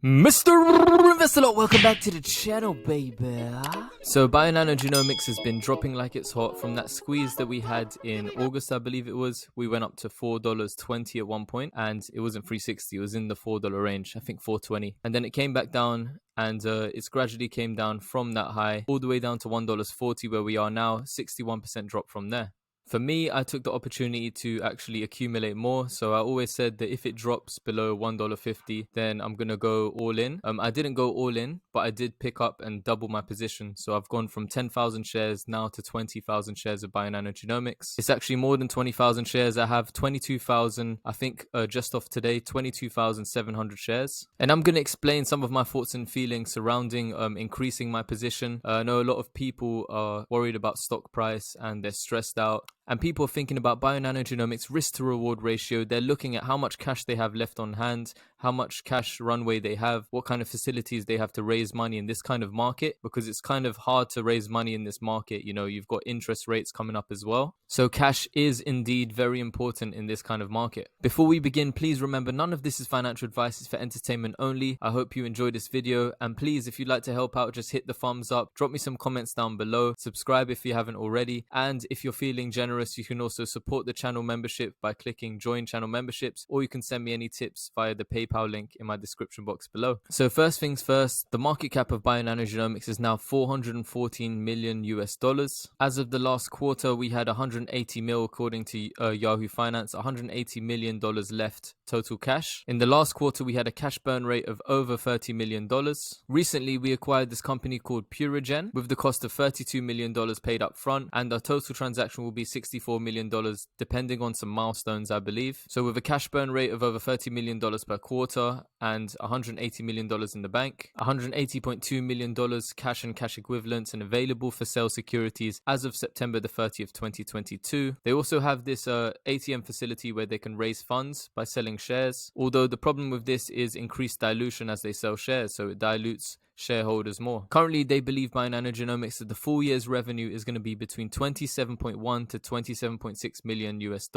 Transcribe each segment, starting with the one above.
Mr. Investor, welcome back to the channel, baby. So Bio-nanogenomics has been dropping like it's hot from that squeeze that we had in August, I believe it was. We went up to $4.20 at one point, and it wasn't $3.60, it was in the $4 range, I think $4.20. And then it came back down, and it's gradually came down from that high all the way down to $1.40 where we are now, 61% drop from there. For me, I took the opportunity to actually accumulate more. So I always said that if it drops below $1.50, then I'm going to go all in. I didn't go all in, but I did pick up and double my position. So I've gone from 10,000 shares now to 20,000 shares of Bio-nanogenomics. It's actually more than 20,000 shares. I have 22,000, I think just off today, 22,700 shares. And I'm going to explain some of my thoughts and feelings surrounding increasing my position. I know a lot of people are worried about stock price and they're stressed out. And people are thinking about Bio-nanogenomics risk to reward ratio. They're looking at how much cash they have left on hand, how much cash runway they have, what kind of facilities they have to raise money in this kind of market, because it's kind of hard to raise money in this market. You know, you've got interest rates coming up as well. So cash is indeed very important in this kind of market. Before we begin, please remember none of this is financial advice. It's for entertainment only. I hope you enjoyed this video. And please, if you'd like to help out, just hit the thumbs up, drop me some comments down below, subscribe if you haven't already. And if you're feeling generous, you can also support the channel membership by clicking join channel memberships, or you can send me any tips via the PayPal link in my description box below. So first things first, the market cap of Bio-nanogenomics is now $414 million US. As of the last quarter, we had 180 mil according to Yahoo Finance, $180 million left total cash. In the last quarter, we had a cash burn rate of over $30 million. Recently, we acquired this company called Purigen with the cost of $32 million paid up front, and our total transaction will be $64 million depending on some milestones, I believe. So with a cash burn rate of over $30 million per quarter and $180 million in the bank, $180.2 million cash and cash equivalents and available for sale securities as of September the 30th, 2022. They also have this ATM facility where they can raise funds by selling shares, although the problem with this is increased dilution as they sell shares, so it dilutes shareholders more. Currently, they believe Bio-nanogenomics that the full year's revenue is going to be between 27.1 to 27.6 million US.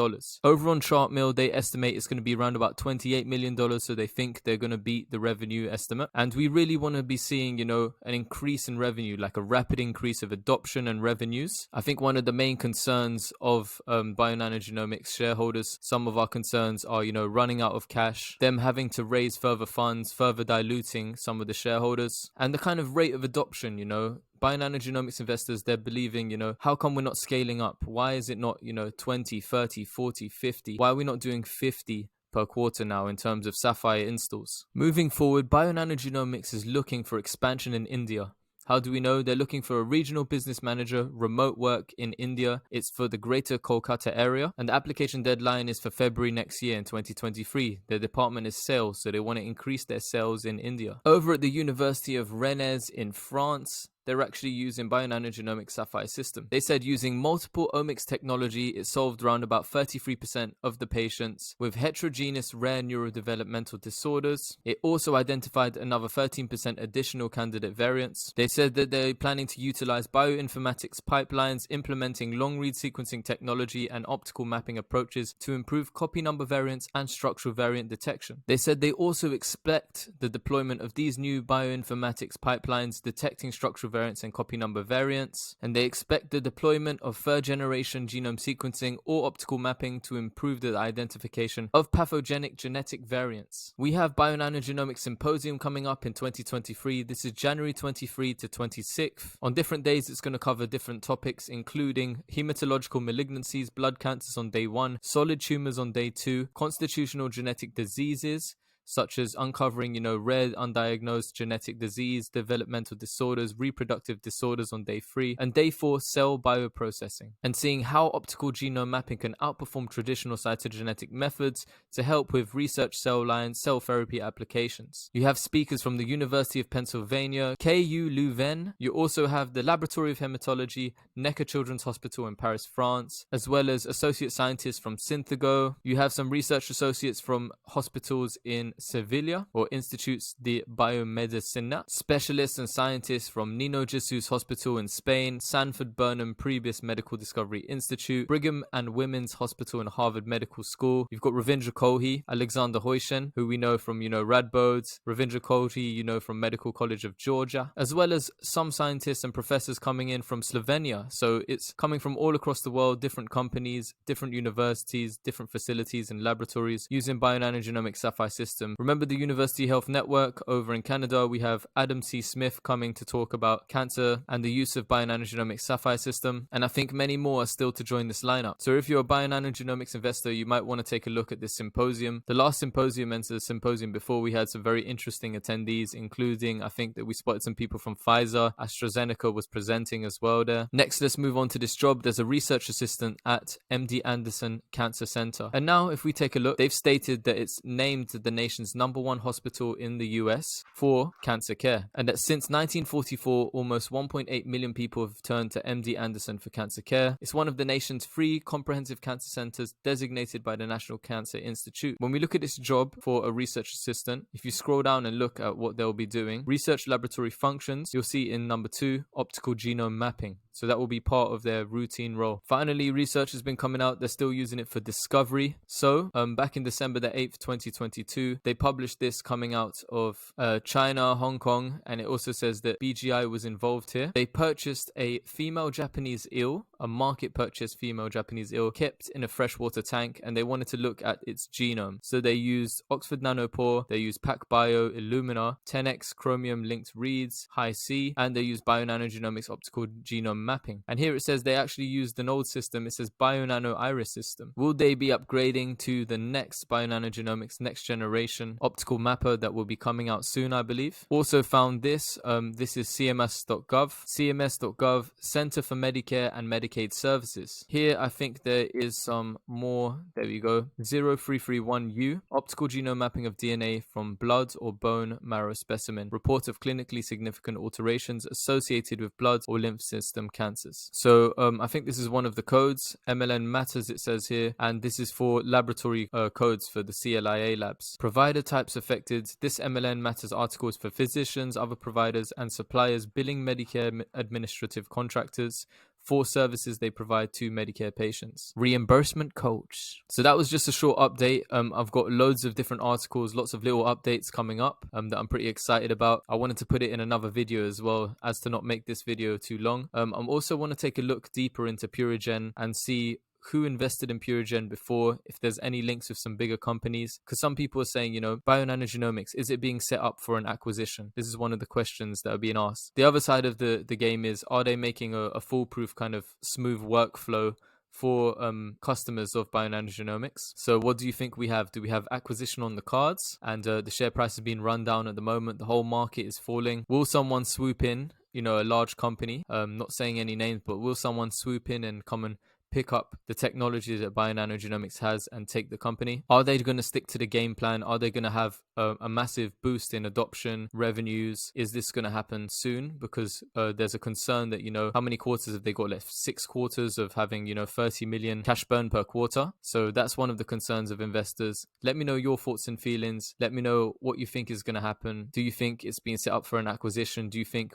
Over on Chartmill, they estimate it's going to be around about $28 million, so they think they're going to beat the revenue estimate. And we really want to be seeing, you know, an increase in revenue, like a rapid increase of adoption and revenues. I think one of the main concerns of Bio-nanogenomics shareholders, some of our concerns are, you know, running out of cash, them having to raise further funds, further diluting some of the shareholders, and the kind of rate of adoption, you know. Bio-nanogenomics investors, they're believing, you know, how come we're not scaling up? Why is it not, you know, 20, 30, 40, 50? Why are we not doing 50 per quarter now in terms of Sapphire installs? Moving forward, Bio-nanogenomics is looking for expansion in India. How do we know? They're looking for a regional business manager, remote work in India. It's for the greater Kolkata area, and the application deadline is for February next year in 2023. Their department is sales, so they want to increase their sales in India. Over at the University of Rennes in France, they're actually using Bio-nanogenomics Sapphire system. They said using multiple omics technology, it solved around about 33% of the patients with heterogeneous rare neurodevelopmental disorders. It also identified another 13% additional candidate variants. They said that they're planning to utilize bioinformatics pipelines, implementing long-read sequencing technology and optical mapping approaches to improve copy number variants and structural variant detection. They said they also expect the deployment of these new bioinformatics pipelines detecting structural variants and copy number variants, and they expect the deployment of third generation genome sequencing or optical mapping to improve the identification of pathogenic genetic variants. We have Bio-nanogenomics Symposium coming up in 2023. This is January 23 to 26th. On different days, it's going to cover different topics, including hematological malignancies, blood cancers on day 1, solid tumors on day 2, constitutional genetic diseases, such as uncovering, you know, rare undiagnosed genetic disease, developmental disorders, reproductive disorders on day 3, and day 4, cell bioprocessing, and seeing how optical genome mapping can outperform traditional cytogenetic methods to help with research cell lines, cell therapy applications. You have speakers from the University of Pennsylvania, KU Leuven. You also have the Laboratory of Hematology, Necker Children's Hospital in Paris, France, as well as associate scientists from Synthago. You have some research associates from hospitals in in Sevilla, or Institutes de Biomedicina. Specialists and scientists from Nino Jesus Hospital in Spain, Sanford Burnham Previous Medical Discovery Institute, Brigham and Women's Hospital and Harvard Medical School. You've got Ravindra Kohli, Alexander Hoyshen, who we know from, Radboud, Ravindra Kohli, from Medical College of Georgia, as well as some scientists and professors coming in from Slovenia. So it's coming from all across the world, different companies, different universities, different facilities and laboratories using Bionanogenomics Sapphire system. Remember the University Health Network over in Canada, we have Adam C. Smith coming to talk about cancer and the use of Bionanogenomics Sapphire system, and I think many more are still to join this lineup. So if you're a Bionanogenomics investor, you might want to take a look at this symposium. The last symposium and the symposium before, we had some very interesting attendees, including, I think that we spotted some people from Pfizer. AstraZeneca was presenting as well there. Next, let's move on to this job. There's a research assistant at MD Anderson Cancer Center. And now if we take a look, they've stated that it's named the nation's #1 hospital in the US for cancer care, and that since 1944, almost 1.8 million people have turned to MD Anderson for cancer care. It's one of the nation's 3 comprehensive cancer centers designated by the National Cancer Institute. When we look at this job for a research assistant, if you scroll down and look at what they'll be doing, research laboratory functions, you'll see in number 2, optical genome mapping. So that will be part of their routine role. Finally, research has been coming out. They're still using it for discovery. So back in December the 8th, 2022, they published this coming out of China, Hong Kong, and it also says that BGI was involved here. They purchased a female Japanese eel, a market purchased female Japanese eel kept in a freshwater tank, and they wanted to look at its genome. So they used Oxford Nanopore, they used PacBio, Illumina, 10x chromium linked reads, Hi-C, and they used Bionanogenomics optical genome mapping. And here it says they actually used an old system. It says Bionano Iris system. Will they be upgrading to the next Bionanogenomics next generation optical mapper that will be coming out soon, I believe? Also found this. This is CMS.gov. CMS.gov, Center for Medicare and Medicaid Services. Here I think there is some more. There we go. 0331U, optical genome mapping of DNA from blood or bone marrow specimen. Report of clinically significant alterations associated with blood or lymph system cancers. So I think this is one of the codes. MLN matters, it says here, and this is for laboratory codes for the CLIA labs. Provider types affected. This MLN matters article is for physicians, other providers and suppliers billing Medicare administrative contractors for services they provide to Medicare patients. Reimbursement codes. So that was just a short update. I've got loads of different articles, lots of little updates coming up that I'm pretty excited about. I wanted to put it in another video as well, as to not make this video too long. I also want to take a look deeper into Purigen and see who invested in Purigen before, if there's any links with some bigger companies, because some people are saying, Bionanogenomics, is it being set up for an acquisition? This is one of the questions that are being asked. The other side of the game is, are they making a foolproof kind of smooth workflow for customers of Bionanogenomics? So what do you think we have? Do we have acquisition on the cards? And the share price has been run down at the moment. The whole market is falling. Will someone swoop in, a large company, not saying any names, but will someone swoop in and come and pick up the technology that Bionanogenomics has and take the company? Are they going to stick to the game plan? Are they going to have a massive boost in adoption, revenues? Is this going to happen soon? Because there's a concern that, how many quarters have they got left? 6 quarters of having, 30 million cash burn per quarter. So that's one of the concerns of investors. Let me know your thoughts and feelings. Let me know what you think is going to happen. Do you think it's being set up for an acquisition? Do you think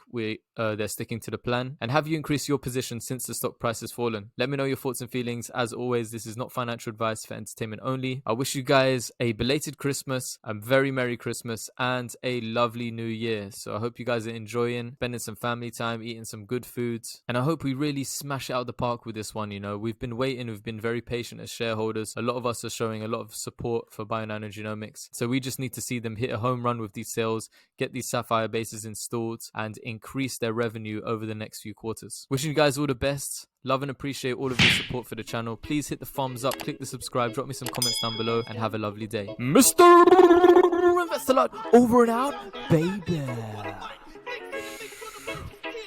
they're sticking to the plan? And have you increased your position since the stock price has fallen? Let me know your thoughts and feelings. As always, this is not financial advice, for entertainment only. I wish you guys a belated Christmas, a very Merry Christmas, and a lovely New Year. So I hope you guys are enjoying, spending some family time, eating some good foods, and I hope we really smash it out of the park with this one. We've been waiting, we've been very patient as shareholders. A lot of us are showing a lot of support for Bionanogenomics, so we just need to see them hit a home run with these sales, get these Sapphire bases installed, and increase their revenue over the next few quarters. Wishing you guys all the best. Love and appreciate all of your support for the channel. Please hit the thumbs up, click the subscribe, drop me some comments down below, and have a lovely day. Mr. Investor Lot, over and out, baby.